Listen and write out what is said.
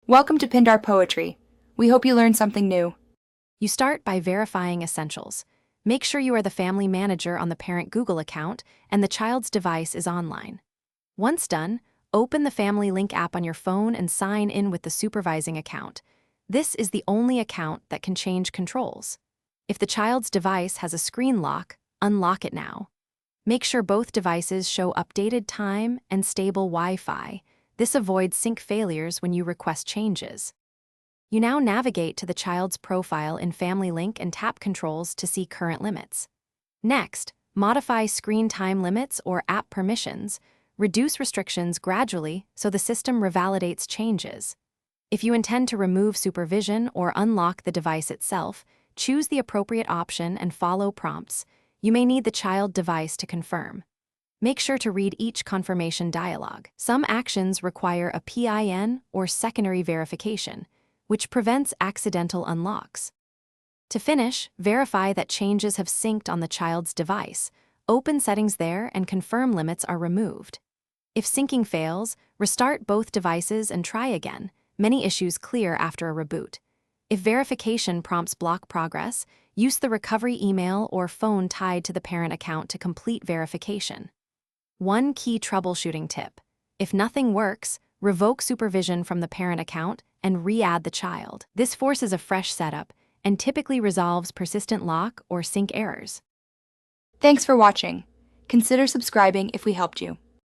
Welcome to Pindar Poetry. We hope you learned something new. You start by verifying essentials. Make sure you are the family manager on the parent Google account and the child's device is online. Once done, open the Family Link app on your phone and sign in with the supervising account. This is the only account that can change controls. If the child's device has a screen lock, unlock it now. Make sure both devices show updated time and stable Wi-Fi. This avoids sync failures when you request changes. You now navigate to the child's profile in Family Link and tap Controls to see current limits. Next, modify screen time limits or app permissions. Reduce restrictions gradually so the system revalidates changes. If you intend to remove supervision or unlock the device itself, choose the appropriate option and follow prompts. You may need the child device to confirm. Make sure to read each confirmation dialog. Some actions require a PIN or secondary verification, which prevents accidental unlocks. To finish, verify that changes have synced on the child's device. Open settings there and confirm limits are removed. If syncing fails, restart both devices and try again. Many issues clear after a reboot. If verification prompts block progress, use the recovery email or phone tied to the parent account to complete verification. One key troubleshooting tip: if nothing works, revoke supervision from the parent account and re-add the child. This forces a fresh setup and typically resolves persistent lock or sync errors. Thanks for watching. Consider subscribing if we helped you.